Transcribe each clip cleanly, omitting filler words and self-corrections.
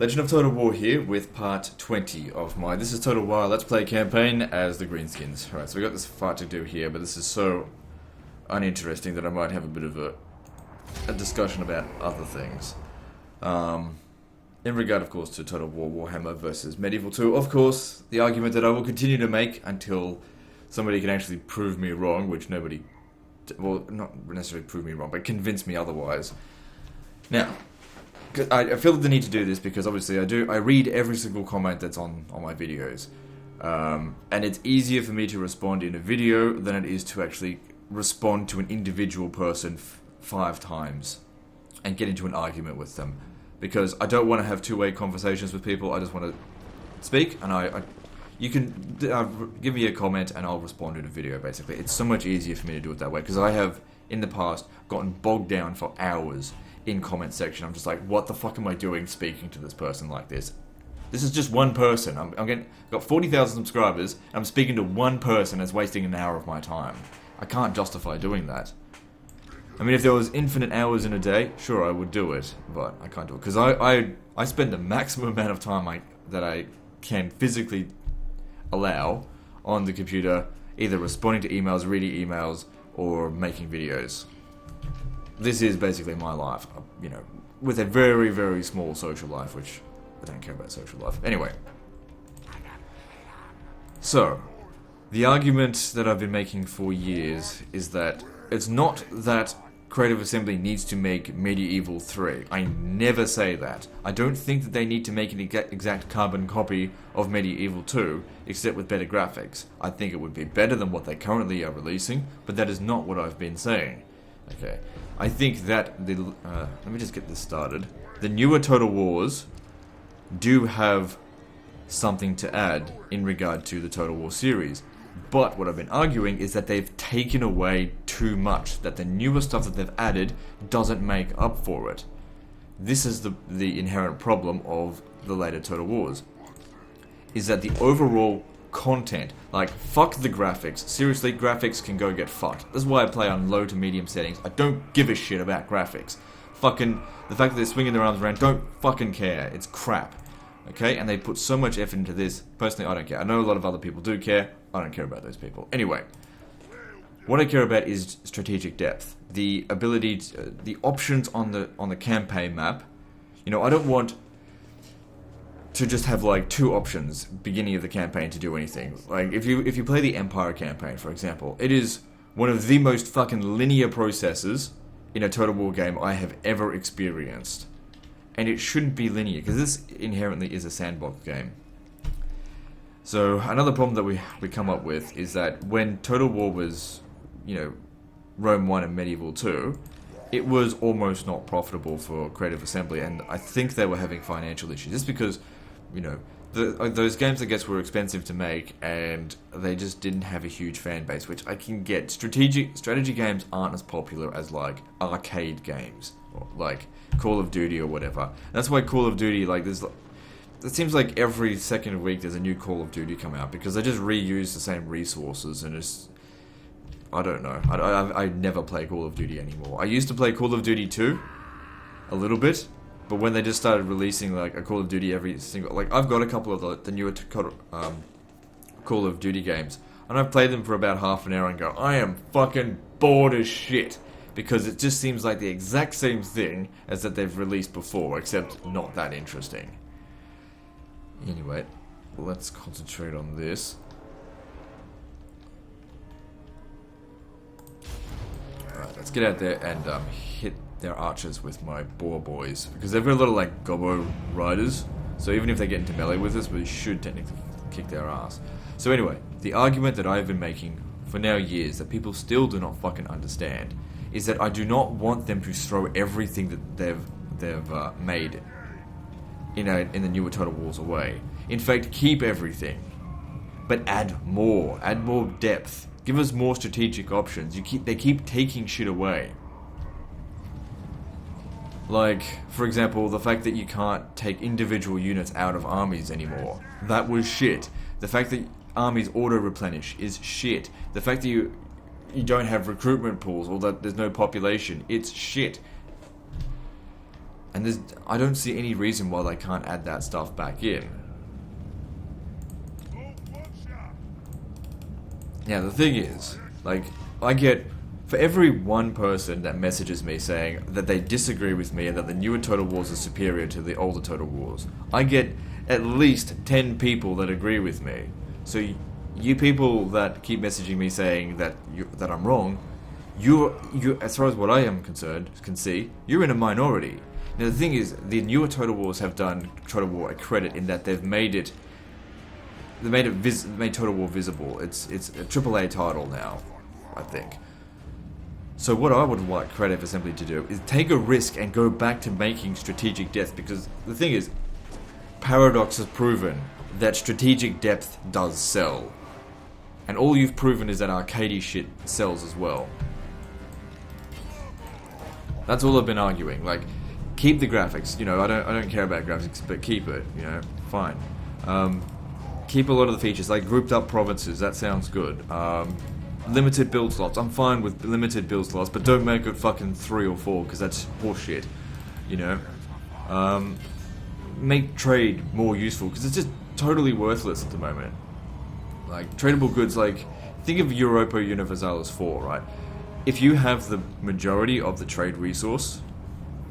Legend of Total War here with part 20 of my This is Total War Let's Play campaign as the Greenskins. Right, so we got this fight to do here, but this is so uninteresting that I might have a bit of a discussion about other things. In regard, of course, to Total War Warhammer versus Medieval 2, of course, the argument that I will continue to make until somebody can actually prove me wrong, which nobody, well, not necessarily prove me wrong, but convince me otherwise. Now, I feel the need to do this because obviously I read every single comment that's on my videos. And it's easier for me to respond in a video than it is to actually respond to an individual person 5 times and get into an argument with them. Because I don't want to have two-way conversations with people, I just want to speak, and you can give me a comment and I'll respond in a video, basically. It's so much easier for me to do it that way, because I have, in the past, gotten bogged down for hours in comment section. I'm just like, what the fuck am I doing speaking to this person like this? This is just one person. I've got 40,000 subscribers, and I'm speaking to one person that's wasting an hour of my time. I can't justify doing that. I mean, if there was infinite hours in a day, sure, I would do it, but I can't do it. Because I spend the maximum amount of time that I can physically allow on the computer, either responding to emails, reading emails, or making videos. This is basically my life, you know, with a very, very small social life, which I don't care about social life. Anyway. So, the argument that I've been making for years is that it's not that Creative Assembly needs to make Medieval 3. I never say that. I don't think that they need to make an exact carbon copy of Medieval 2, except with better graphics. I think it would be better than what they currently are releasing, but that is not what I've been saying. Okay. I think that let me just get this started. The newer Total Wars do have something to add in regard to the Total War series. But what I've been arguing is that they've taken away too much, that the newer stuff that they've added doesn't make up for it. This is the inherent problem of the later Total Wars, is that the overall content, like, fuck the graphics. Seriously, graphics can go get fucked. This is why I play on low to medium settings. I don't give a shit about graphics. Fucking, the fact that they're swinging their arms around, don't fucking care. It's crap. Okay, and they put so much effort into this. Personally, I don't care. I know a lot of other people do care. I don't care about those people. Anyway, what I care about is strategic depth. The ability, the options on the campaign map. You know, I don't want to just have like 2 options beginning of the campaign to do anything. Like if you play the Empire campaign, for example, it is one of the most fucking linear processes in a Total War game I have ever experienced. And it shouldn't be linear, because this inherently is a sandbox game. So, another problem that we come up with is that when Total War was, you know, Rome 1 and Medieval 2, it was almost not profitable for Creative Assembly, and I think they were having financial issues. Just because, you know, those games, I guess, were expensive to make, and they just didn't have a huge fan base, which I can get. Strategy games aren't as popular as, like, arcade games, or, like, Call of Duty or whatever. And that's why Call of Duty, like, it seems like every second week there's a new Call of Duty come out, because they just reuse the same resources, and it's, I don't know. I never play Call of Duty anymore. I used to play Call of Duty 2, a little bit, but when they just started releasing, like, a Call of Duty every single, like, I've got a couple of the newer Call of Duty games, and I've played them for about half an hour and go, I am fucking bored as shit. Because it just seems like the exact same thing as that they've released before, except not that interesting. Anyway, let's concentrate on this. Alright, let's get out there and hit their archers with my boar boys. Because they've got a lot of, like, gobbo riders. So even if they get into melee with us, we should technically kick their ass. So anyway, the argument that I've been making for now years, that people still do not fucking understand, is that I do not want them to throw everything that they've made in the newer Total Wars away. In fact, keep everything, but add more depth. Give us more strategic options. They keep taking shit away. Like, for example, the fact that you can't take individual units out of armies anymore. That was shit. The fact that armies auto-replenish is shit. The fact that you don't have recruitment pools, or that there's no population, it's shit. And I don't see any reason why they can't add that stuff back in. Now the thing is, like, I get, for every one person that messages me saying that they disagree with me and that the newer Total Wars are superior to the older Total Wars, I get at least 10 people that agree with me. So you people that keep messaging me saying that I'm wrong, you as far as what I am concerned can see, you're in a minority. Now the thing is, the newer Total Wars have done Total War a credit in that they've made Total War visible. It's a AAA title now, I think. So what I would like Creative Assembly to do is take a risk and go back to making strategic depth, because the thing is, Paradox has proven that strategic depth does sell. And all you've proven is that arcadey shit sells as well. That's all I've been arguing. Like, keep the graphics. You know, I don't care about graphics, but keep it. You know, fine. Keep a lot of the features, like grouped up provinces. That sounds good. Limited build slots. I'm fine with limited build slots, but don't make it fucking 3 or 4, because that's horseshit. You know. Make trade more useful, because it's just totally worthless at the moment. Like, tradable goods, like, think of Europa Universalis 4, right? If you have the majority of the trade resource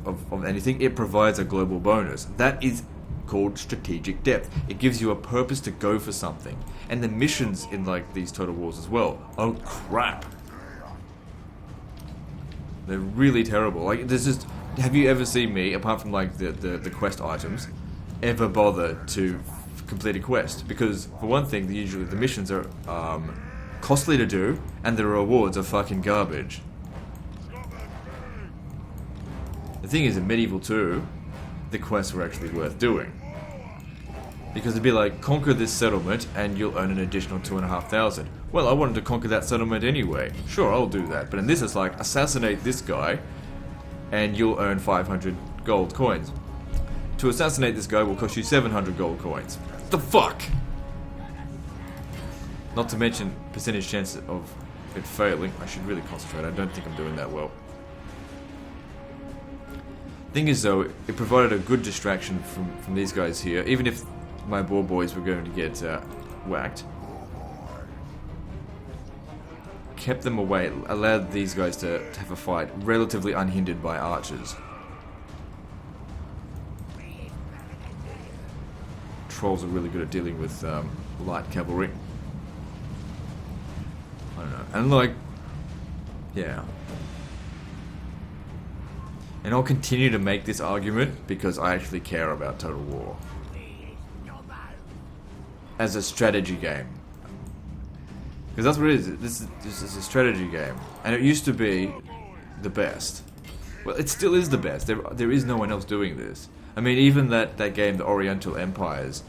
of anything, it provides a global bonus. That is called strategic depth. It gives you a purpose to go for something. And the missions in, like, these Total Wars as well, oh crap. They're really terrible. Like, there's just, have you ever seen me, apart from, like, the quest items, ever bother to complete a quest? Because, for one thing, usually the missions are costly to do, and the rewards are fucking garbage. The thing is, in Medieval 2, the quests were actually worth doing. Because it'd be like, conquer this settlement, and you'll earn an additional 2,500. Well, I wanted to conquer that settlement anyway. Sure, I'll do that. But in this, it's like, assassinate this guy, and you'll earn 500 gold coins. To assassinate this guy will cost you 700 gold coins. The fuck? Not to mention percentage chance of it failing. I should really concentrate. I don't think I'm doing that well. Thing is, though, it provided a good distraction from these guys here, even if my boar boys were going to get whacked. Kept them away, allowed these guys to have a fight relatively unhindered by archers. Trolls are really good at dealing with light cavalry. I don't know. And, like, yeah. And I'll continue to make this argument because I actually care about Total War as a strategy game. Because that's what it is. This is a strategy game. And it used to be the best. Well, it still is the best. There is no one else doing this. I mean, even that game, the Oriental Empires,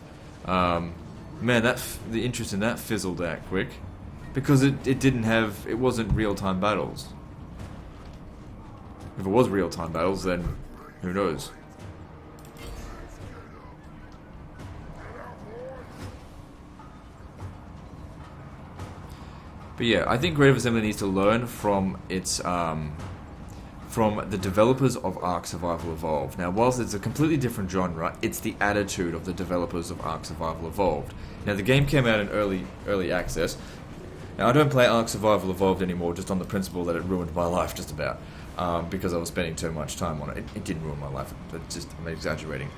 man, the interest in that fizzled out quick. Because it wasn't real-time battles. If it was real-time battles, then who knows? But yeah, I think Creative Assembly needs to learn from its from the developers of Ark Survival Evolved. Now, whilst it's a completely different genre, it's the attitude of the developers of Ark Survival Evolved. Now, the game came out in early access. Now, I don't play Ark Survival Evolved anymore, just on the principle that it ruined my life, just about. Because I was spending too much time on it. It didn't ruin my life, I'm exaggerating.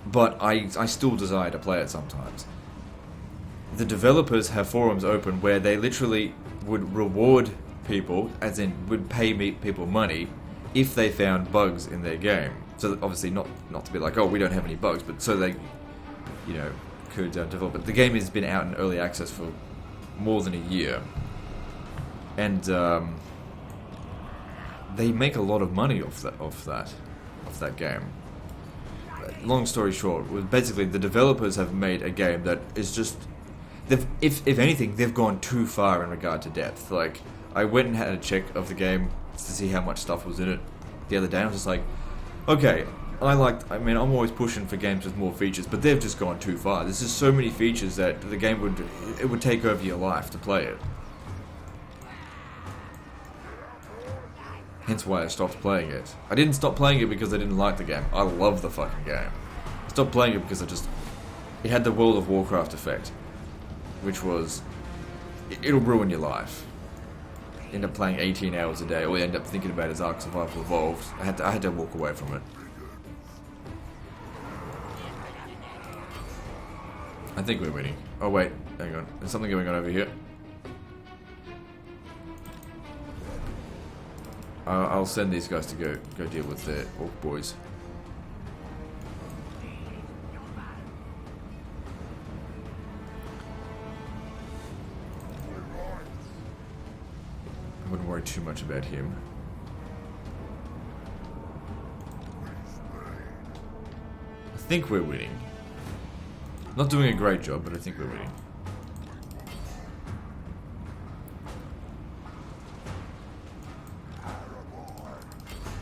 But I still desire to play it sometimes. The developers have forums open where they literally would reward people, as in would pay people money, if they found bugs in their game. So that obviously not to be like, oh, we don't have any bugs, but so they, could develop it. The game has been out in early access for more than a year. And, they make a lot of money off that game. Long story short, basically the developers have made a game that is just, if anything, they've gone too far in regard to depth. Like, I went and had a check of the game to see how much stuff was in it the other day. I was just like, okay, I'm always pushing for games with more features, but they've just gone too far. There's just so many features that the game would take over your life to play it. Hence why I stopped playing it. I didn't stop playing it because I didn't like the game. I love the fucking game. I stopped playing it because it had the World of Warcraft effect, which was, it'll ruin your life. End up playing 18 hours a day. All you end up thinking about is Ark Survival Evolved. I had to walk away from it. I think we're winning. Oh wait, hang on. There's something going on over here. I'll send these guys to go deal with the orc boys. I wouldn't worry too much about him. I think we're winning. Not doing a great job, but I think we're winning.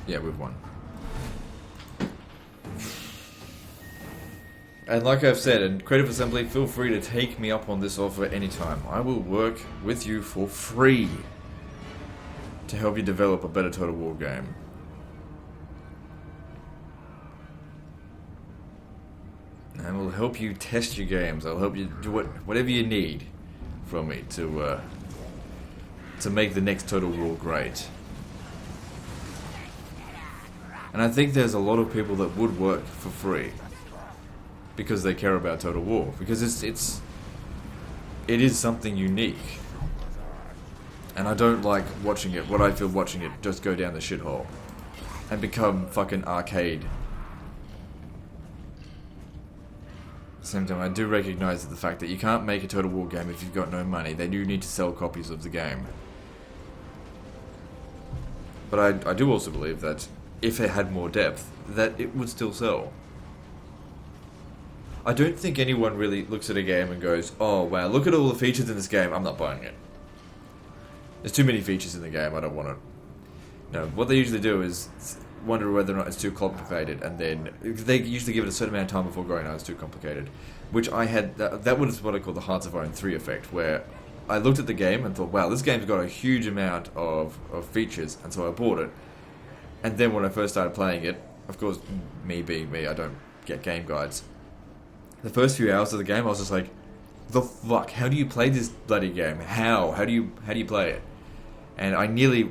Yeah, we've won. And like I've said, in Creative Assembly, feel free to take me up on this offer anytime. I will work with you for free to help you develop a better Total War game. And we'll help you test your games. I'll help you do whatever you need from me to make the next Total War great. And I think there's a lot of people that would work for free because they care about Total War, because it is something unique. And I don't like watching it, what I feel watching it just go down the shithole and become fucking arcade. At the same time, I do recognize the fact that you can't make a Total War game if you've got no money. They do need to sell copies of the game. But I do also believe that if it had more depth, that it would still sell. I don't think anyone really looks at a game and goes, oh wow, look at all the features in this game, I'm not buying it. There's too many features in the game, I don't want it. No, what they usually do is wonder whether or not it's too complicated, and then they usually give it a certain amount of time before going, no, it's too complicated. Which I had, that was what I call the Hearts of Iron 3 effect, where I looked at the game and thought, wow, this game's got a huge amount of features, and so I bought it. And then when I first started playing it, of course, me being me, I don't get game guides. The first few hours of the game, I was just like, the fuck, how do you play this bloody game? How do you play it? And I nearly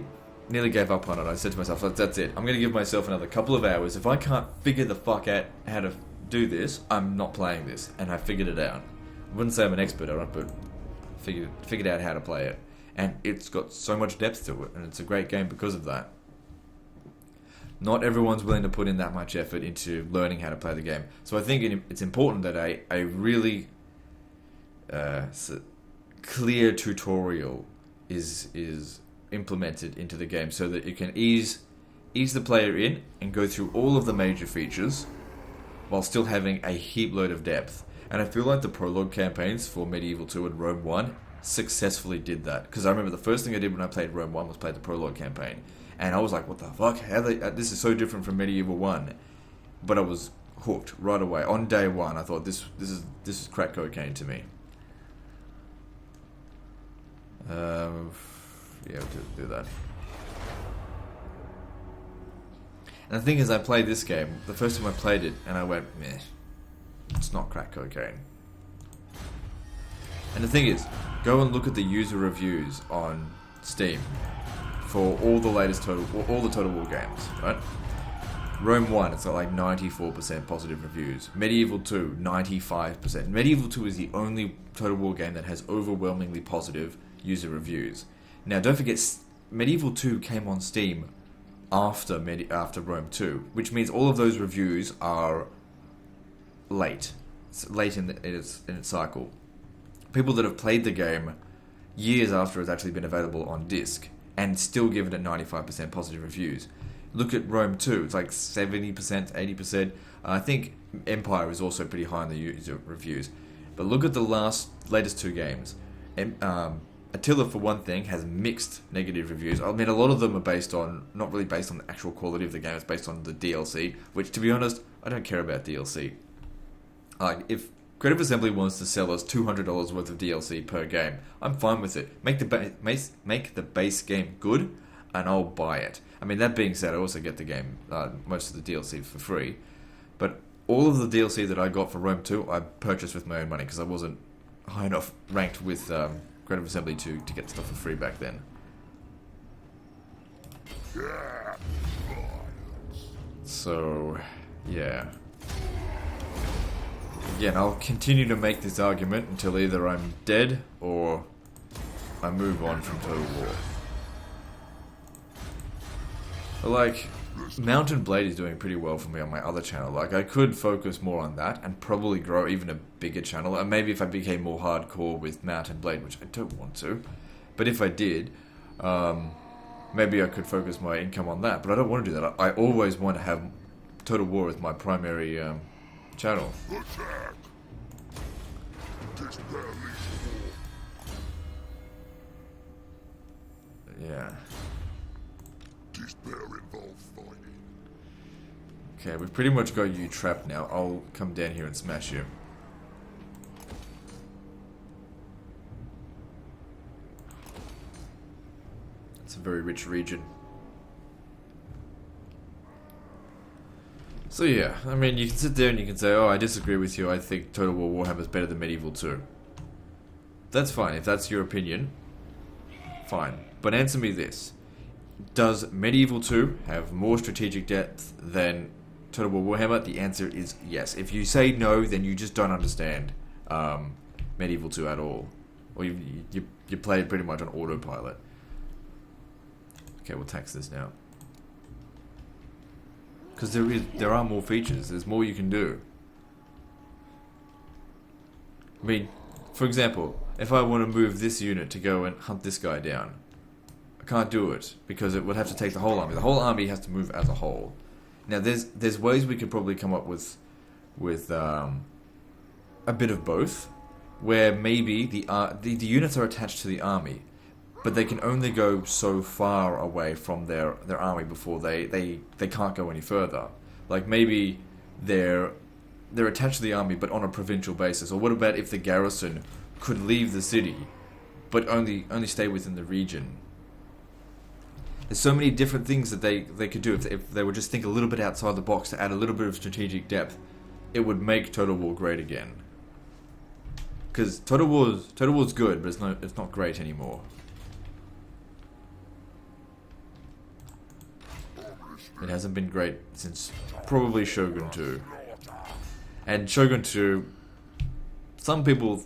gave up on it. I said to myself, that's it. I'm going to give myself another couple of hours. If I can't figure the fuck out how to do this, I'm not playing this. And I figured it out. I wouldn't say I'm an expert on it, but figured out how to play it. And it's got so much depth to it, and it's a great game because of that. Not everyone's willing to put in that much effort into learning how to play the game. So I think it's important that a really clear tutorial is implemented into the game so that you can ease the player in and go through all of the major features while still having a heap load of depth. And I feel like the prologue campaigns for Medieval 2 and Rome 1 successfully did that. Because I remember the first thing I did when I played Rome 1 was play the prologue campaign. And I was like, what the fuck? This is so different from Medieval 1. But I was hooked right away. On day one, I thought, this is crack cocaine to me. Yeah, do that. And the thing is, I played this game, the first time I played it, and I went, meh, it's not crack cocaine. And the thing is, go and look at the user reviews on Steam for all the latest all the Total War games, right? Rome 1, it's got like 94% positive reviews. Medieval 2, 95%. Medieval 2 is the only Total War game that has overwhelmingly positive user reviews. Now, don't forget, Medieval 2 came on Steam after Rome 2, which means all of those reviews are late. It's late in its cycle. People that have played the game years after it's actually been available on disc and still give it a 95% positive reviews. Look at Rome 2, it's like 70%, 80%. I think Empire is also pretty high on the user reviews. But look at the latest two games. Attila, for one thing, has mixed negative reviews. I mean, a lot of them are not really based on the actual quality of the game, it's based on the DLC, which, to be honest, I don't care about DLC. If Creative Assembly wants to sell us $200 worth of DLC per game, I'm fine with it. Make the base game good. and I'll buy it. I mean, that being said, I also get the game, most of the DLC for free. But all of the DLC that I got for Rome 2, I purchased with my own money because I wasn't high enough ranked with Creative Assembly to get stuff for free back then. So, yeah. Again, I'll continue to make this argument until either I'm dead or I move on from Total War. But like, Mountain Blade is doing pretty well for me on my other channel. Like, I could focus more on that and probably grow even a bigger channel. And maybe if I became more hardcore with Mountain Blade, which I don't want to. But if I did, maybe I could focus my income on that. But I don't want to do that. I always want to have Total War as my primary channel. Yeah. Okay, we've pretty much got you trapped now. I'll come down here and smash you. It's a very rich region. So yeah, I mean, you can sit there and you can say, oh, I disagree with you, I think Total War Warhammer is better than Medieval 2. That's fine, if that's your opinion, fine. But answer me this. Does Medieval 2 have more strategic depth than Total War Warhammer? The answer is yes. If you say no, then you just don't understand Medieval 2 at all. Or you play it pretty much on autopilot. Okay, we'll tax this now. Because there are more features. There's more you can do. I mean, for example, if I want to move this unit to go and hunt this guy down, I can't do it because it would have to take the whole army. The whole army has to move as a whole. Now, there's ways we could probably come up with a bit of both, where maybe the units are attached to the army, but they can only go so far away from their army before they can't go any further. Like maybe they're attached to the army but on a provincial basis. Or what about if the garrison could leave the city but only stay within the region? There's so many different things that they could do if they would just think a little bit outside the box to add a little bit of strategic depth. It would make Total War great again. Because Total War's good, but it's not great anymore. It hasn't been great since probably Shogun 2. And Shogun 2, some people,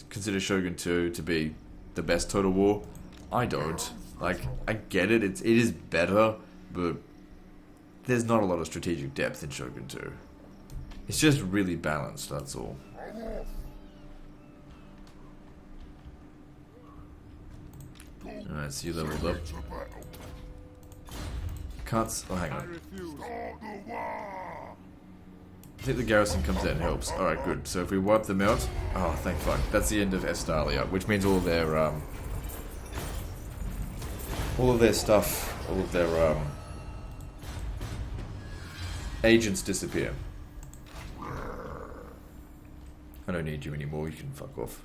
consider Shogun 2 to be the best Total War. I don't. Like, I get it, it is better, but there's not a lot of strategic depth in Shogun 2. It's just really balanced, that's all. Alright, so you leveled up. Can't. Oh, hang on. I think the garrison comes out and helps. Alright, good. So if we wipe them out. Oh, thank fuck. That's the end of Estalia, which means all of their stuff, all of their agents disappear. I don't need you anymore, you can fuck off.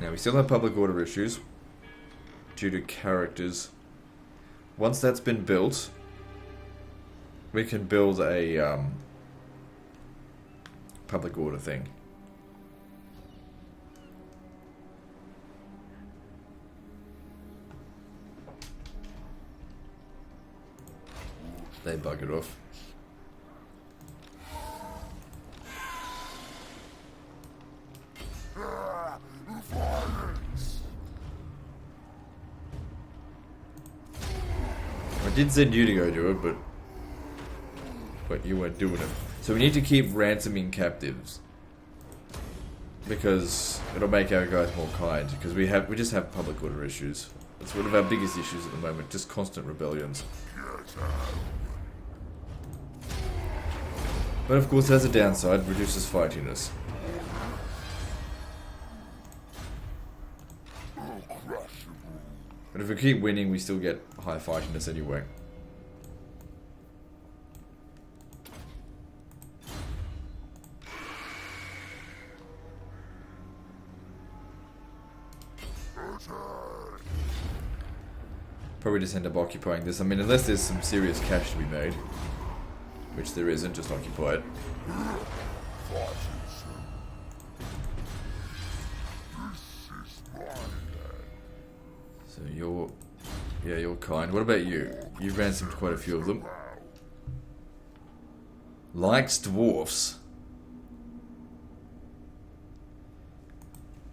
Now, we still have public order issues due to characters. Once that's been built, we can build a public order thing. They buggered off. I did send you to go do it, but you weren't doing it. So we need to keep ransoming captives, because it'll make our guys more kind. Because we just have public order issues. It's one of our biggest issues at the moment. Just constant rebellions. But of course, it has a downside. Reduces fightiness. But if we keep winning, we still get high fightiness anyway. Probably just end up occupying this. I mean, unless there's some serious cash to be made. Which there isn't, just occupy it. So you're... Yeah, you're kind. What about you? You've ransomed quite a few of them. Likes dwarfs.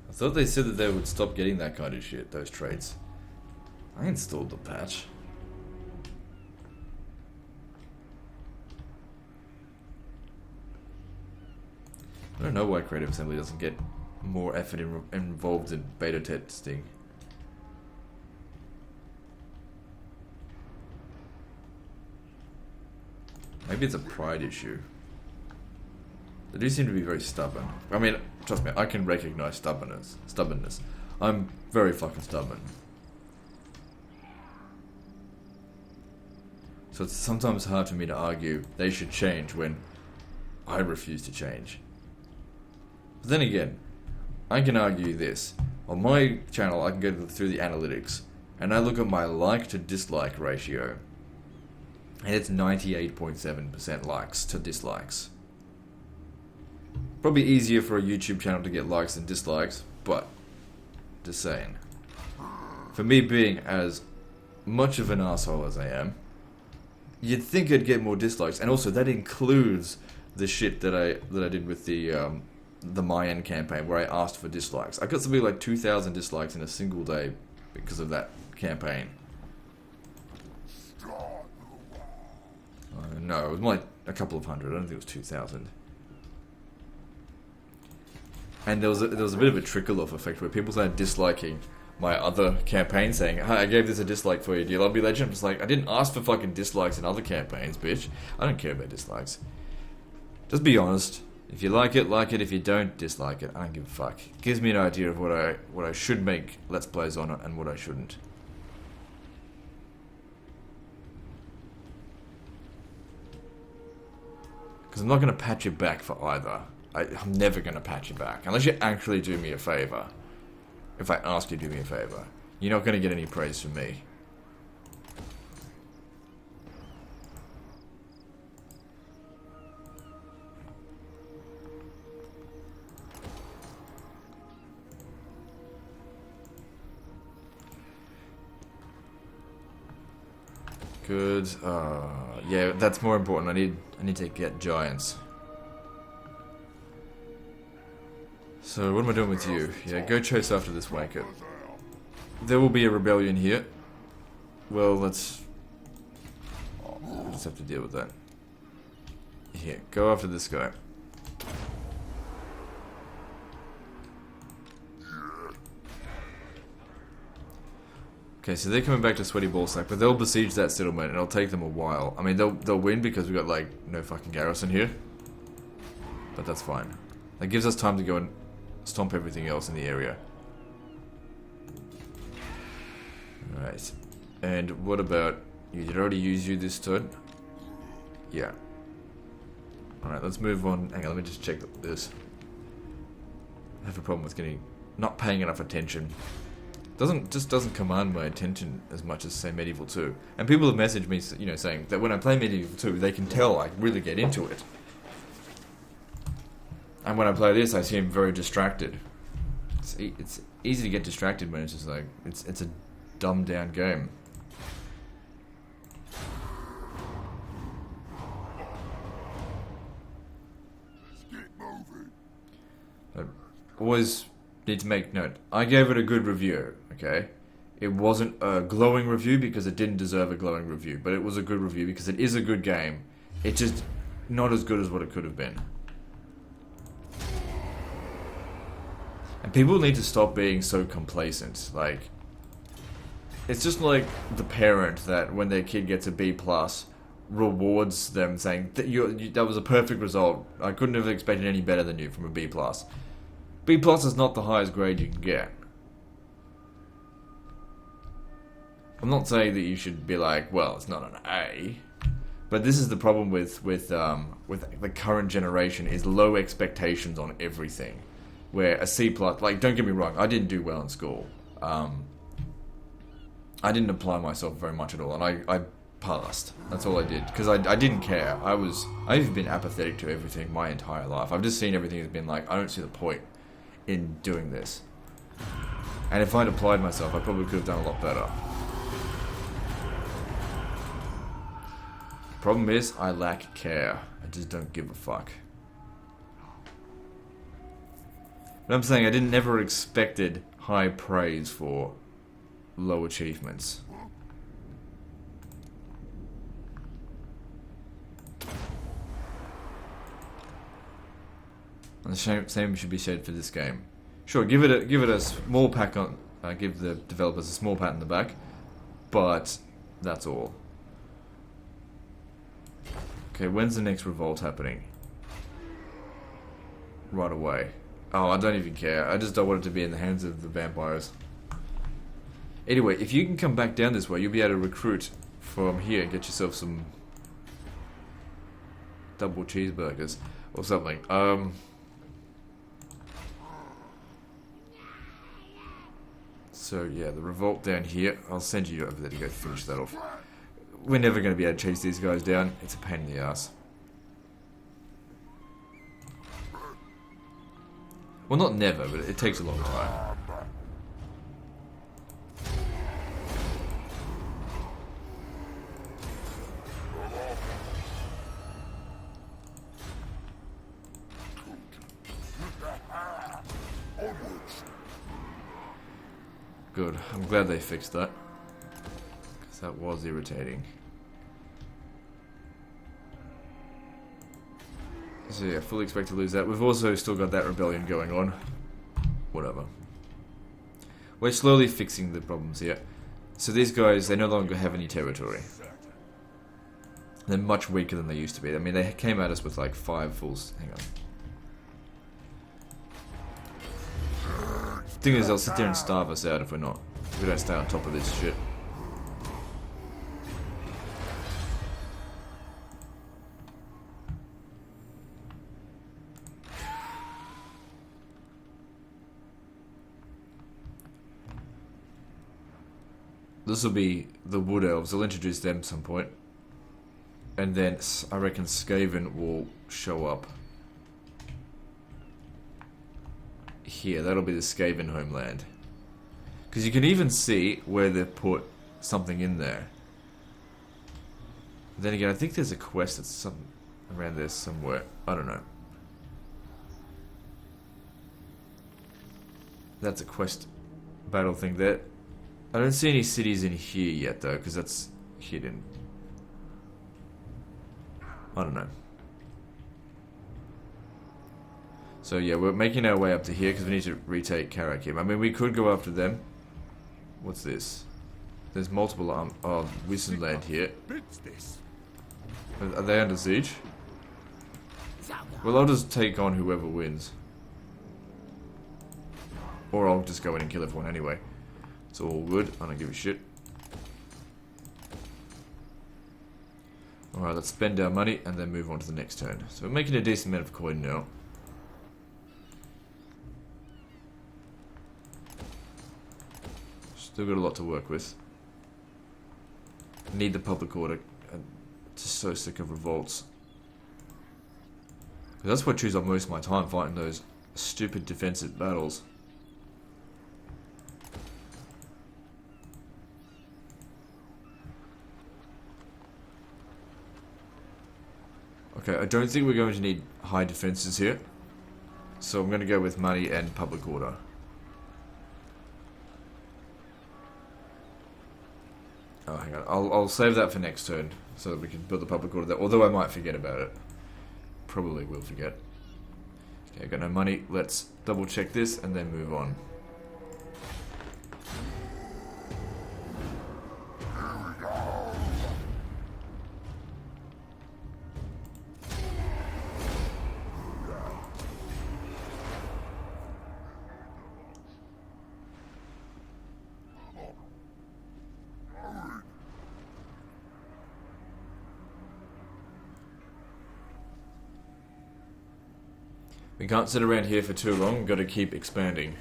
I thought they said that they would stop getting that kind of shit, those traits. I installed the patch. I don't know why Creative Assembly doesn't get more effort involved in beta testing. Maybe it's a pride issue. They do seem to be very stubborn. I mean, trust me, I can recognize stubbornness. I'm very fucking stubborn. So it's sometimes hard for me to argue they should change when I refuse to change. But then again, I can argue this. On my channel, I can go through the analytics, and I look at my like to dislike ratio, and it's 98.7% likes to dislikes. Probably easier for a YouTube channel to get likes than dislikes, but just saying. For me being as much of an asshole as I am, you'd think I'd get more dislikes, and also that includes the shit that I did with the Mayan campaign where I asked for dislikes. I got something like 2,000 dislikes in a single day because of that campaign. No, it was more like a couple of hundred. I don't think it was 2,000. And there was a bit of a trickle-off effect where people started disliking my other campaign, saying, "Hi, I gave this a dislike for you. Do you love me, legend?" I'm just like, I didn't ask for fucking dislikes in other campaigns, bitch. I don't care about dislikes. Just be honest. If you like it, like it. If you don't, dislike it. I don't give a fuck. It gives me an idea of what I should make Let's Plays on and what I shouldn't. Because I'm not going to patch you back for either. I'm never going to patch you back. Unless you actually do me a favour. If I ask you to do me a favour. You're not going to get any praise from me. Good. Yeah, that's more important. I need to get giants. So what am I doing with you? Yeah, go chase after this wanker. There will be a rebellion here. Well, let's have to deal with that. Here, go after this guy. Okay, so they're coming back to Sweaty Ballsack, but they'll besiege that settlement, and it'll take them a while. I mean, they'll win because we've got, like, no fucking garrison here. But that's fine. That gives us time to go and stomp everything else in the area. Alright. And what about you? Did I already use you this turn? Yeah. Alright, let's move on. Hang on, let me just check this. I have a problem with not paying enough attention. Just doesn't command my attention as much as, say, Medieval 2. And people have messaged me, you know, saying that when I play Medieval 2, they can tell I really get into it. And when I play this, I seem very distracted. It's easy to get distracted when it's just like, it's a dumbed down game. I always need to make note. I gave it a good review, okay? It wasn't a glowing review because it didn't deserve a glowing review, but it was a good review because it is a good game. It's just not as good as what it could have been. And people need to stop being so complacent. Like, it's just like the parent that when their kid gets a B+, rewards them saying, that was a perfect result. I couldn't have expected any better than you from a B+. B+ is not the highest grade you can get. I'm not saying that you should be like, well, it's not an A. But this is the problem with the current generation is low expectations on everything. Where a C+, like, don't get me wrong, I didn't do well in school. I didn't apply myself very much at all, and I passed. That's all I did, because I didn't care. I've been apathetic to everything my entire life. I've just seen everything as being like, I don't see the point in doing this. And if I'd applied myself, I probably could have done a lot better. Problem is, I lack care. I just don't give a fuck. But I'm saying I never expected high praise for low achievements. And the same should be said for this game. Sure, give it a small pat on, give the developers a small pat on the back, but that's all. Okay, when's the next revolt happening? Right away. Oh, I don't even care. I just don't want it to be in the hands of the vampires. Anyway, if you can come back down this way, you'll be able to recruit from here and get yourself some double cheeseburgers or something. So yeah, the revolt down here. I'll send you over there to go finish that off. We're never going to be able to chase these guys down. It's a pain in the ass. Well, not never, but it takes a long time. Good. I'm glad they fixed that. Because that was irritating. So yeah, fully expect to lose that. We've also still got that rebellion going on. Whatever. We're slowly fixing the problems here. So these guys, they no longer have any territory. They're much weaker than they used to be. I mean, they came at us with like 5 fulls. Hang on. Thing is, they'll sit there and starve us out if we don't stay on top of this shit. This will be the Wood Elves. I'll introduce them at some point. And then I reckon Skaven will show up. Here, that'll be the Skaven homeland. Because you can even see where they've put something in there. Then again, I think there's a quest that's around there somewhere. I don't know. That's a quest battle thing there. I don't see any cities in here yet though, because that's hidden. I don't know. So yeah, we're making our way up to here because we need to retake Karakim. I mean, we could go after them. What's this? There's multiple Wissenland here. Are they under siege? Well, I'll just take on whoever wins. Or I'll just go in and kill everyone anyway. It's all good. I don't give a shit. Alright, let's spend our money and then move on to the next turn. So we're making a decent amount of coin now. Still got a lot to work with. Need the public order. I'm just so sick of revolts. That's what chews up most of my time, fighting those stupid defensive battles. Okay, I don't think we're going to need high defenses here. So I'm going to go with money and public order. Oh, hang on. I'll save that for next turn so that we can build the public order there. Although I might forget about it. Probably will forget. Okay, I got no money. Let's double check this and then move on. We can't sit around here for too long, we've got to keep expanding.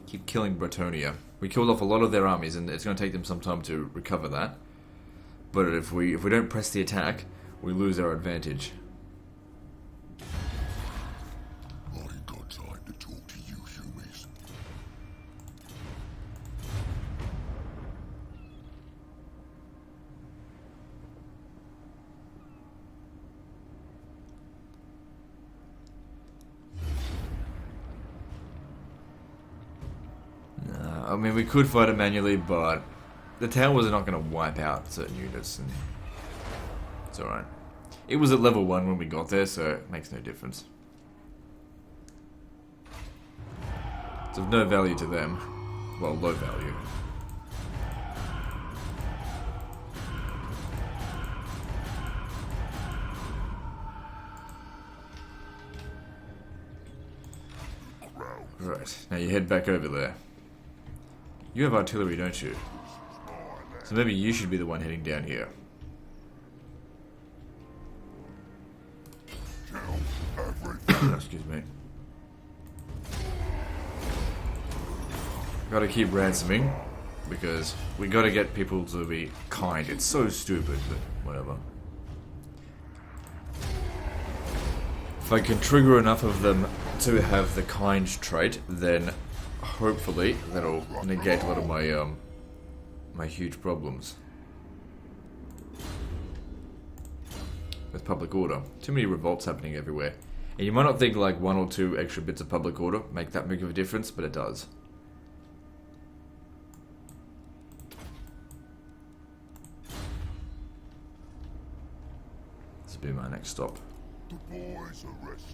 Keep killing Bretonia. We killed off a lot of their armies, and it's going to take them some time to recover that. But if we don't press the attack, we lose our advantage. I ain't got time to talk to you humans. I mean, we could fight it manually, but the towers are not going to wipe out certain units, and it's alright. It was at level 1 when we got there, so it makes no difference. It's of no value to them. Well, low value. Right, now you head back over there. You have artillery, don't you? So maybe you should be the one heading down here. Excuse me. Gotta keep ransoming, because we gotta get people to be kind. It's so stupid, but whatever. If I can trigger enough of them to have the kind trait, then hopefully that'll negate a lot of my my huge problems with public order. Too many revolts happening everywhere. And you might not think like 1 or 2 extra bits of public order make that big of a difference, but it does. This will be my next stop. The boys are restless.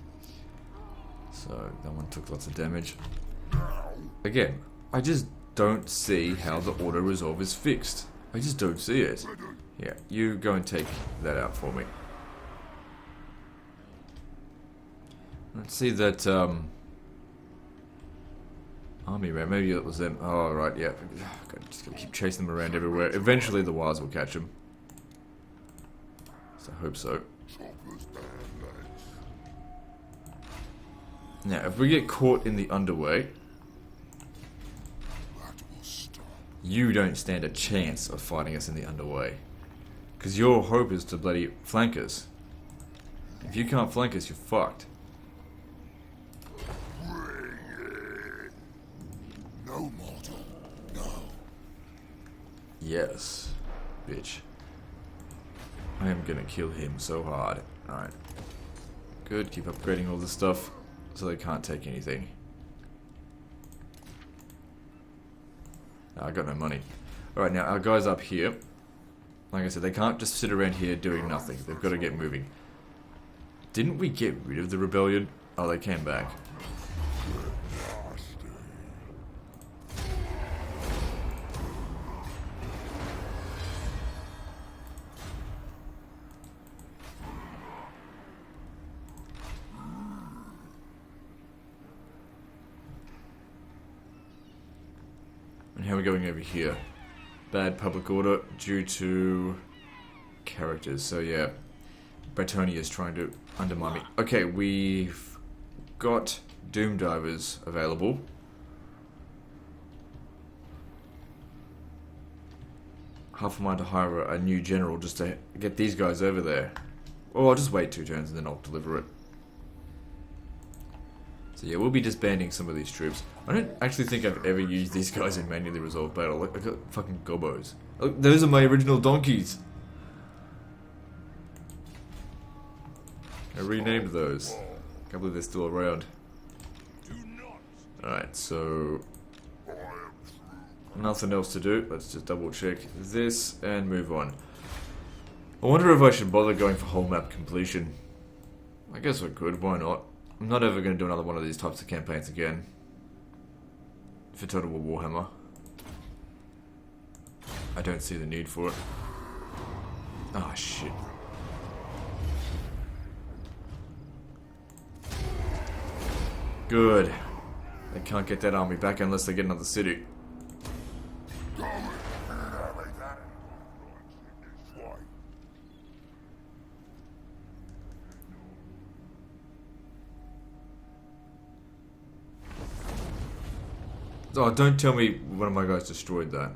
So that one took lots of damage. Again, I just don't see how the auto resolve is fixed. I just don't see it. Yeah, you go and take that out for me. Let's see that army man. Maybe it was them. Oh right, yeah. Just gotta keep chasing them around everywhere. Eventually the WAAAGH will catch them. So I hope so. Now, if we get caught in the underway, you don't stand a chance of fighting us in the underway. Because your hope is to bloody flank us. If you can't flank us, you're fucked. No mortal, no. Yes, bitch. I am gonna kill him so hard. Alright. Good, keep upgrading all this stuff so they can't take anything. I got no money. Alright, now our guys up here, like I said, they can't just sit around here doing nothing. They've got to get moving. Didn't we get rid of the rebellion? Oh, they came back. And how are we going over here? Bad public order due to characters. So yeah, Bretonia is trying to undermine me. Okay, we've got Doom Divers available. Half a mind to hire a new general just to get these guys over there. Or I'll just wait 2 turns and then I'll deliver it. So yeah, we'll be disbanding some of these troops. I don't actually think I've ever used these guys in manually resolved battle. Like, I got fucking gobos. Look, those are my original donkeys. I renamed those. Can't believe they're still around. Alright, so nothing else to do. Let's just double check this and move on. I wonder if I should bother going for whole map completion. I guess I could, why not? I'm not ever going to do another one of these types of campaigns again. For Total War Warhammer. I don't see the need for it. Ah, oh, shit. Good. They can't get that army back unless they get another city. Oh, don't tell me one of my guys destroyed that.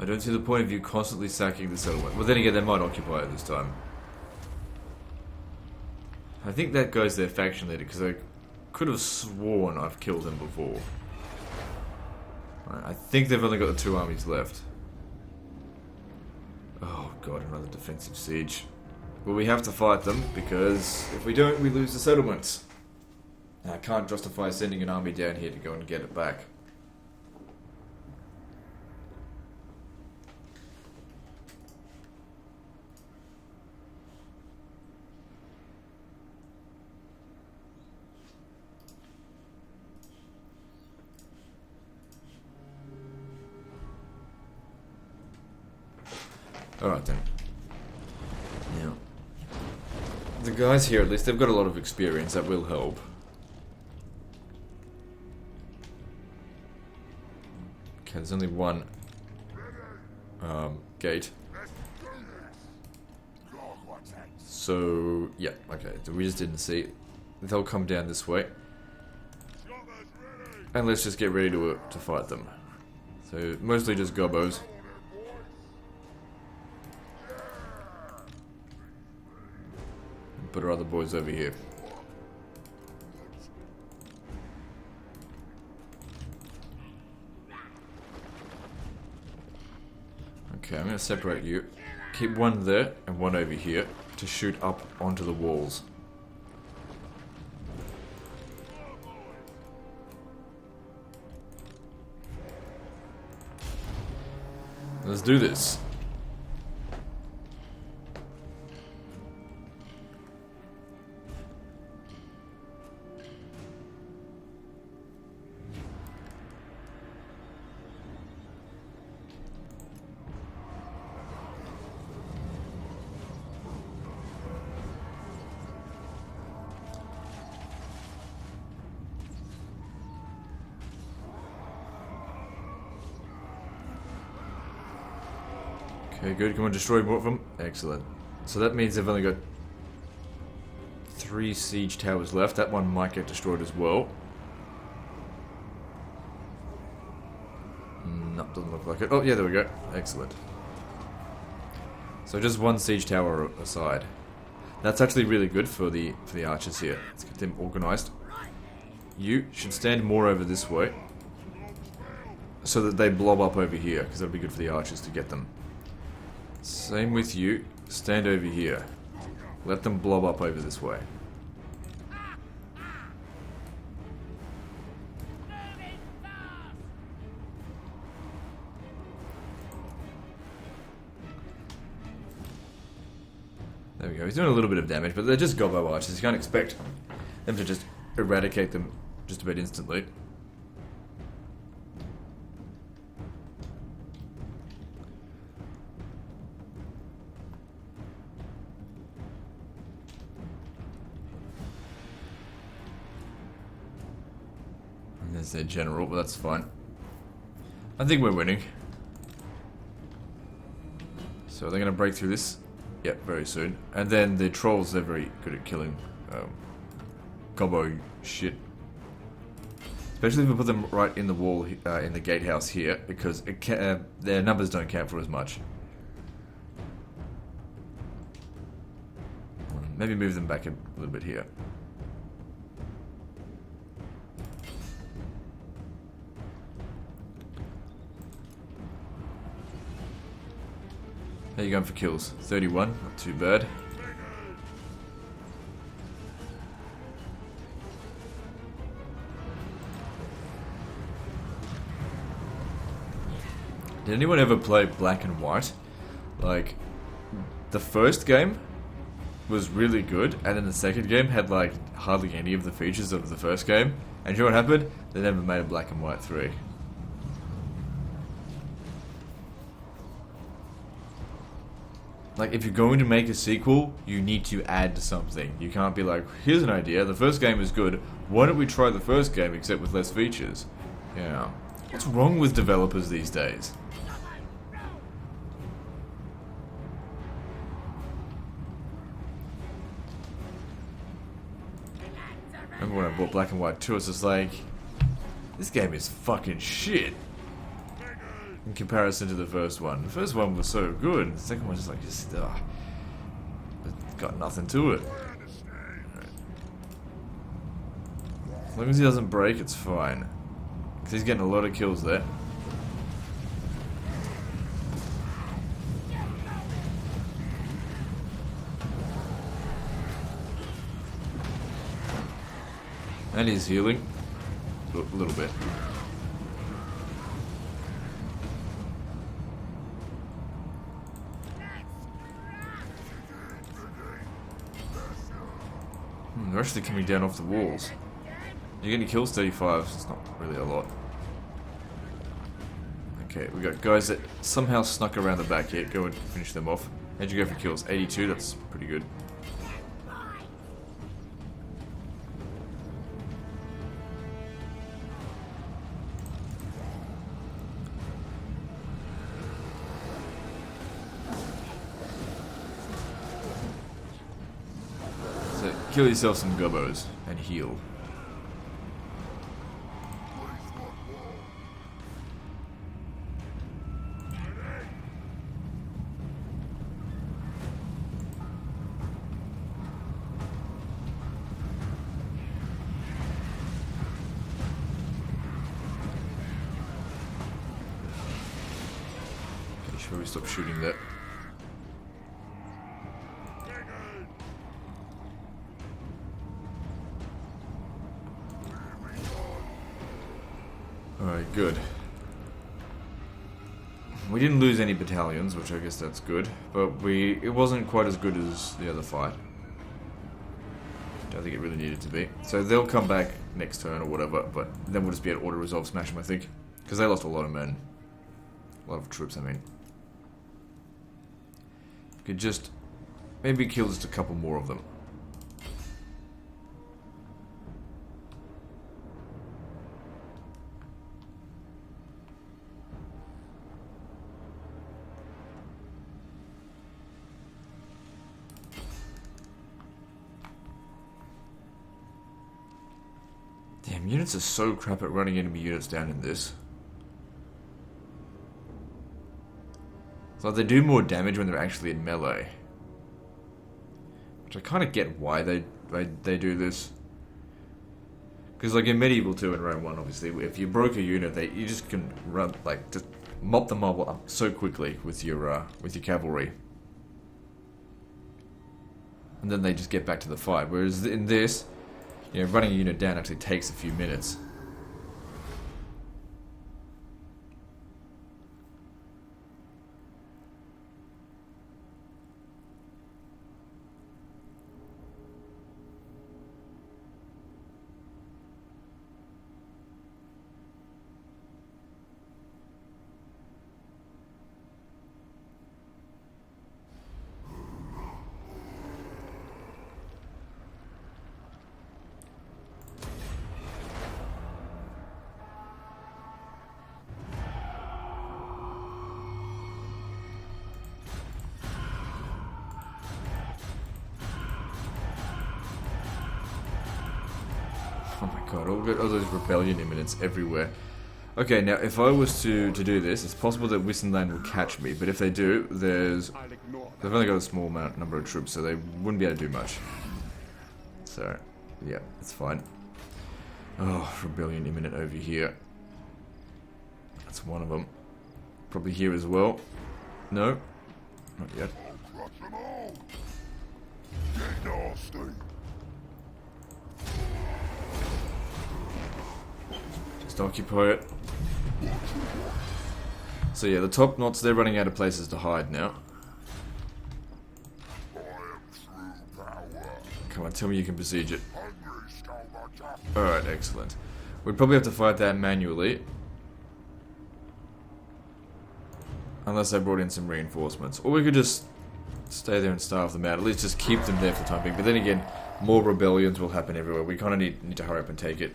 I don't see the point of you constantly sacking the settlement. Well, then again, they might occupy it this time. I think that guy's their faction leader, because I could have sworn I've killed him before. Right, I think they've only got the 2 armies left. Oh god, another defensive siege. Well, we have to fight them, because if we don't, we lose the settlements. And I can't justify sending an army down here to go and get it back. Alright then. Now, the guys here, at least, they've got a lot of experience. That will help. Okay, there's only one gate. So, yeah, okay. So we just didn't see it. They'll come down this way. And let's just get ready to fight them. So, mostly just gobbos. Put our other boys over here. Okay, I'm going to separate you. Keep one there and one over here to shoot up onto the walls. Let's do this. Okay, good. Come on, destroy more of them. Excellent. So that means they've only got 3 siege towers left. That one might get destroyed as well. Nope, doesn't look like it. Oh, yeah, there we go. Excellent. So just 1 siege tower aside. That's actually really good for the archers here. Let's get them organized. You should stand more over this way, so that they blob up over here, because that'll be good for the archers to get them. Same with you. Stand over here. Let them blob up over this way. There we go. He's doing a little bit of damage, but they're just gobbo archers. You can't expect them to just eradicate them just about instantly. There's their general, but that's fine. I think we're winning. So they're going to break through this. Yep, very soon. And then the trolls, they're very good at killing gobbo shit. Especially if we put them right in the wall, in the gatehouse here, because it their numbers don't count for as much. Maybe move them back a little bit here. How are you going for kills? 31, not too bad. Did anyone ever play Black and White? Like, the first game was really good, and then the second game had like hardly any of the features of the first game. And you know what happened? They never made a Black and White 3. Like, if you're going to make a sequel, you need to add something. You can't be like, here's an idea, the first game is good, why don't we try the first game except with less features? Yeah. What's wrong with developers these days? Remember when I bought Black and White 2, it's just like, this game is fucking shit in comparison to the first one. The first one was so good, the second one's just like, it's got nothing to it. Right. As long as he doesn't break, it's fine. Because he's getting a lot of kills there. And he's healing. A little bit. They're actually coming down off the walls. You're getting kills 35, so it's not really a lot. Okay, we got guys that somehow snuck around the back here. Go and finish them off. How'd you go for kills? 82, that's pretty good. Kill yourself some gubbos and heal. Okay, should we stop shooting that? Alright, good. We didn't lose any battalions, which I guess that's good, but it wasn't quite as good as the other fight. Don't think it really needed to be. So they'll come back next turn or whatever, but then we'll just be able to auto-resolve smash them, I think. Because they lost a lot of men. A lot of troops, I mean. Could just maybe kill just a couple more of them. Damn, units are so crap at running enemy units down in this. So they do more damage when they're actually in melee. Which I kind of get why they do this. Because like in Medieval 2 and Rome 1, obviously, if you broke a unit, you just can run, like, just mop the mob up so quickly with your cavalry. And then they just get back to the fight. Whereas in this, you know, running a unit down actually takes a few minutes. Oh my god, all those rebellion imminents everywhere. Okay, now if I was to do this, it's possible that Wissenland will catch me, but if they do, they've only got a small number of troops, so they wouldn't be able to do much. So, yeah, it's fine. Oh, rebellion imminent over here. That's one of them. Probably here as well. No, not yet. Just occupy it. So yeah, the top knots, they're running out of places to hide now. Come on, tell me you can besiege it. Alright, excellent. We'd probably have to fight that manually. Unless I brought in some reinforcements. Or we could just stay there and starve them out. At least just keep them there for the time being. But then again, more rebellions will happen everywhere. We kind of need to hurry up and take it.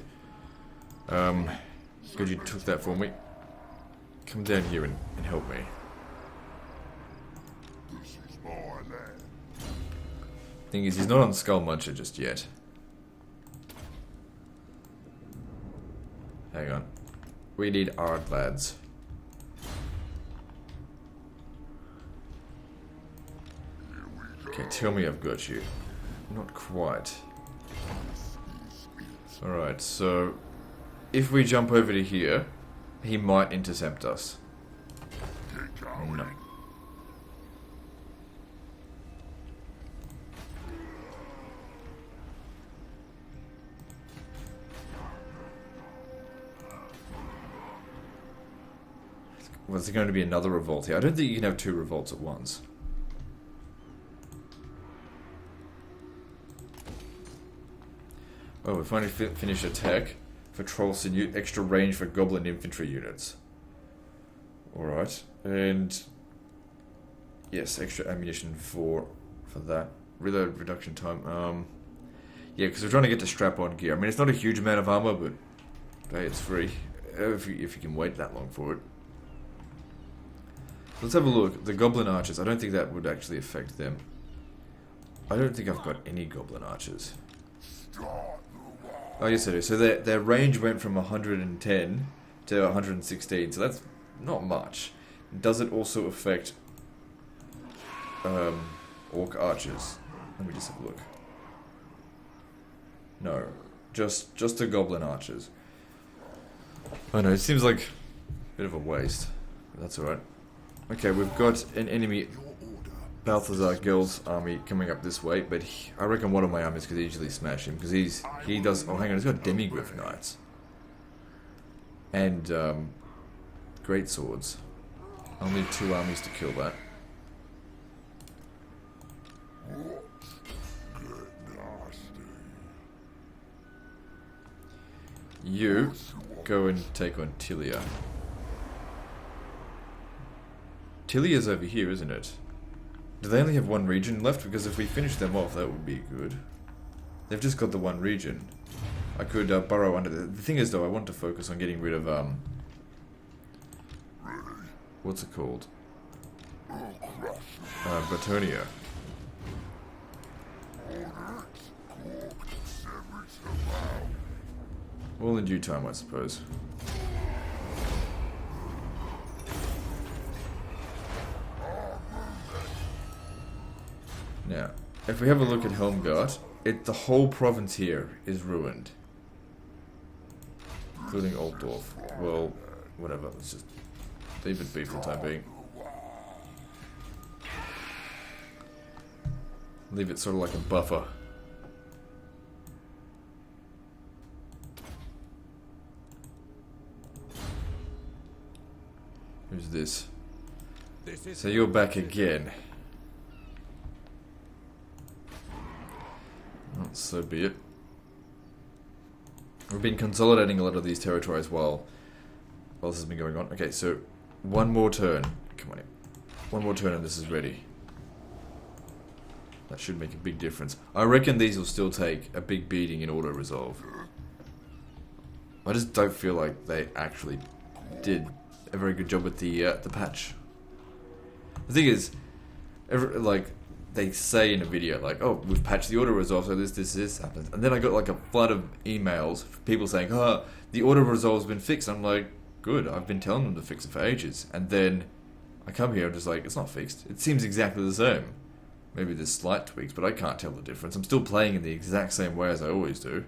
Good you took that for me. Come down here and help me. This is my land. Thing is, he's not on Skull Muncher just yet. Hang on. We need Ard lads. Okay, tell me I've got you. Not quite. Alright, so if we jump over to here, he might intercept us. No. Was there going to be another revolt here? I don't think you can have two revolts at once. Oh, we finally finished attack for Troll Sinew, extra range for Goblin infantry units. Alright, and yes, extra ammunition for that. Reload reduction time. Yeah, because we're trying to get to strap-on gear. I mean, it's not a huge amount of armor, but hey, it's free if you can wait that long for it. Let's have a look. The Goblin Archers. I don't think that would actually affect them. I don't think I've got any Goblin Archers. Oh, yes, it is. So their range went from 110 to 116, so that's not much. Does it also affect Orc Archers? Let me just have a look. No, just the Goblin Archers. Oh no, it seems like a bit of a waste. But that's alright. Okay, we've got an enemy Balthazar Girl's army coming up this way, but I reckon one of my armies could easily smash him, because he does... Oh, hang on, he's got Demigryph Knights. And, Great Swords. I'll need 2 armies to kill that. You go and take on Tilia. Tilia's over here, isn't it? Do they only have one region left? Because if we finish them off, that would be good. They've just got the one region. I could burrow under the thing is, though, I want to focus on getting rid of, what's it called? Bretonia. All in due time, I suppose. Now, if we have a look at Helmgart, the whole province here is ruined. Including Altdorf. Well, whatever, let's just leave it be for the time being. Leave it sort of like a buffer. Who's this? So you're back again. Well, so be it. We've been consolidating a lot of these territories while this has been going on. Okay, so one more turn. Come on in. One more turn and this is ready. That should make a big difference. I reckon these will still take a big beating in auto-resolve. I just don't feel like they actually did a very good job with the patch. The thing is, they say in a video, like, oh, we've patched the auto-resolve, so this happens. And then I got like a flood of emails from people saying, oh, the auto-resolve's been fixed. I'm like, good, I've been telling them to fix it for ages. And then I come here and just like, it's not fixed. It seems exactly the same. Maybe there's slight tweaks, but I can't tell the difference. I'm still playing in the exact same way as I always do.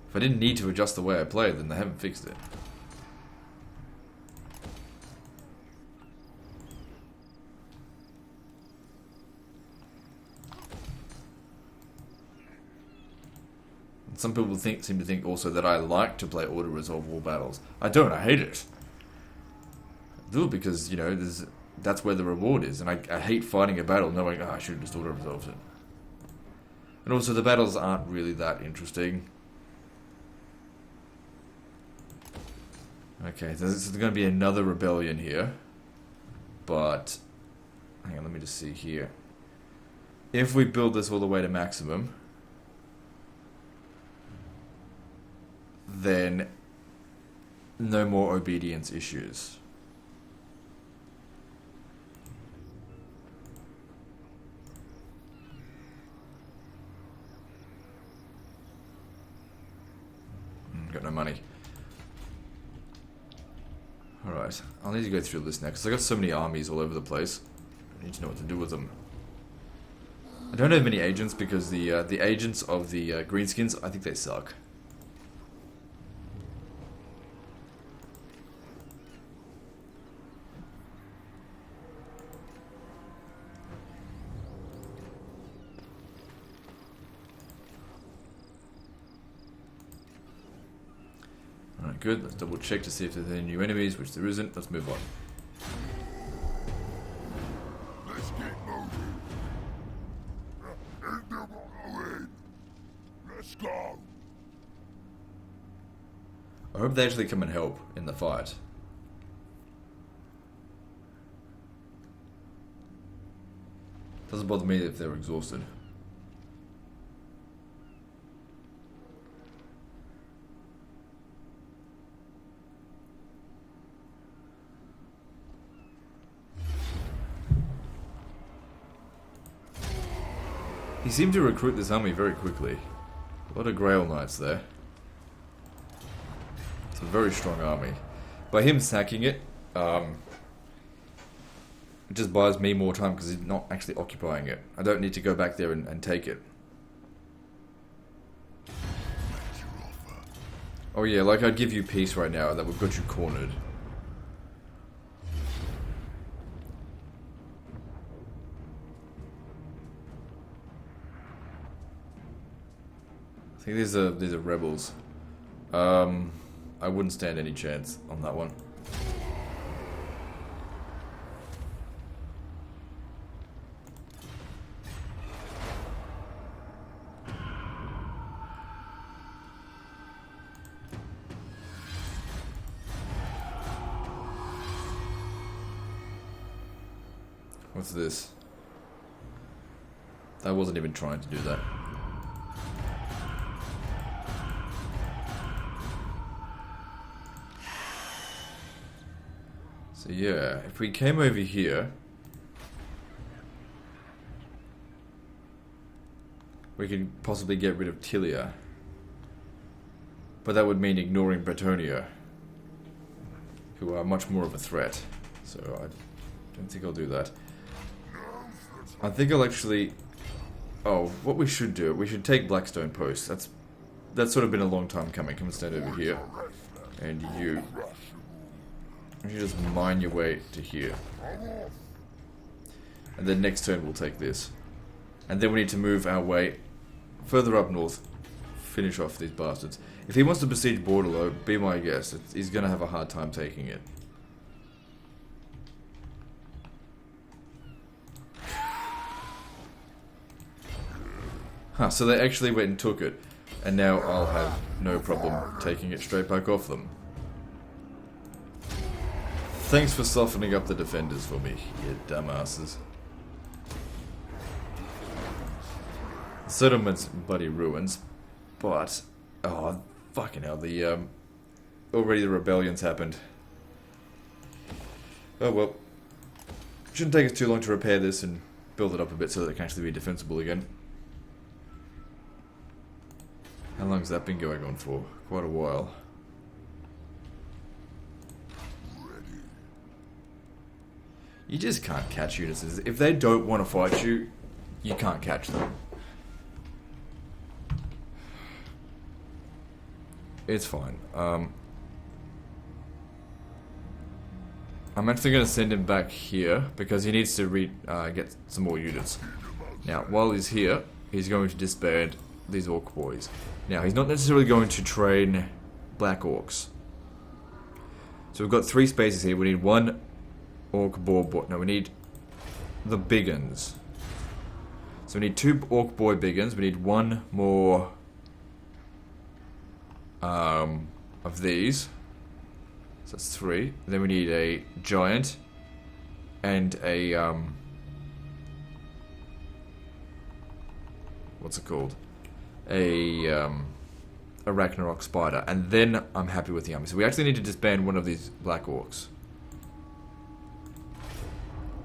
If I didn't need to adjust the way I play, then they haven't fixed it. And some people seem to think also that I like to play auto-resolve war battles. I don't, I hate it. I do it because, you know, that's where the reward is, and I hate fighting a battle knowing, oh, I should have just auto-resolved it. And also the battles aren't really that interesting. Okay, so there's going to be another rebellion here. But, hang on, let me just see here. If we build this all the way to maximum, then no more obedience issues. Got no money. Alright, I'll need to go through this next. I got so many armies all over the place. I need to know what to do with them. I don't have many agents because the agents of the Greenskins, I think they suck. Alright, good. Let's double check to see if there's any new enemies, which there isn't. Let's move on. Let's get moving. Let's go. I hope they actually come and help in the fight. Doesn't bother me if they're exhausted. He seemed to recruit this army very quickly. A lot of Grail Knights there. It's a very strong army. By him sacking it, it just buys me more time because he's not actually occupying it. I don't need to go back there and take it. Oh yeah, like I'd give you peace right now that we've got you cornered. I think these are rebels. I wouldn't stand any chance on that one. What's this? I wasn't even trying to do that. So yeah, if we came over here, we could possibly get rid of Tilia. But that would mean ignoring Bretonia, who are much more of a threat. So I don't think I'll do that. I think I'll actually... Oh, what we should do, we should take Blackstone Post. That's sort of been a long time coming. Come and stand over here. And you just mine your way to here. And then next turn we'll take this. And then we need to move our way further up north. Finish off these bastards. If he wants to besiege Bordello, be my guest. He's going to have a hard time taking it. Huh, so they actually went and took it. And now I'll have no problem taking it straight back off them. Thanks for softening up the defenders for me, you dumbasses. The settlement's bloody ruins, but... Oh, fucking hell, already the rebellion's happened. Oh well. Shouldn't take us too long to repair this and build it up a bit so that it can actually be defensible again. How long has that been going on for? Quite a while. You just can't catch units. If they don't want to fight you, you can't catch them. It's fine. I'm actually going to send him back here because he needs to get some more units. Now, while he's here, he's going to disband these orc boys. Now, he's not necessarily going to train black orcs. So we've got 3 spaces here. We need 1 orc boar. No, we need the big uns. So we need 2 orc boy biggins. We need 1 more of these. So that's 3. Then we need a giant and a what's it called? A Ragnarok spider, and then I'm happy with the army. So we actually need to disband one of these black orcs.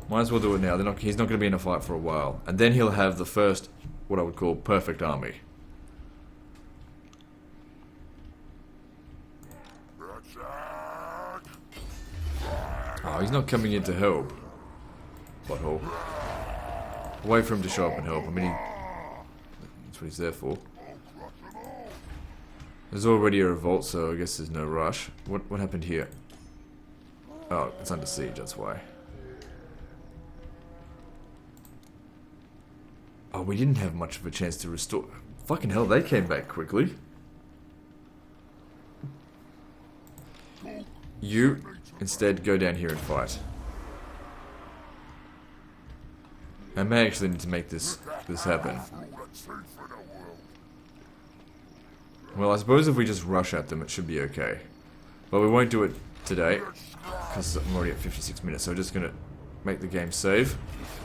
Might as well do it now. He's not going to be in a fight for a while, and then he'll have the first, what I would call, perfect army. Oh, he's not coming in to help. Butthole. Wait for him to show up and help. I mean, that's what he's there for. There's already a revolt, so I guess there's no rush. What happened here? Oh, it's under siege, that's why. Oh, we didn't have much of a chance to restore. Fucking hell, they came back quickly. You, instead, go down here and fight. I may actually need to make this happen. Well, I suppose if we just rush at them, it should be okay. But we won't do it today, because I'm already at 56 minutes, so I'm just going to make the game save,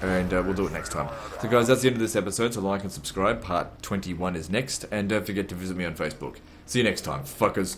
and we'll do it next time. So guys, that's the end of this episode, so like and subscribe. Part 21 is next, and don't forget to visit me on Facebook. See you next time, fuckers.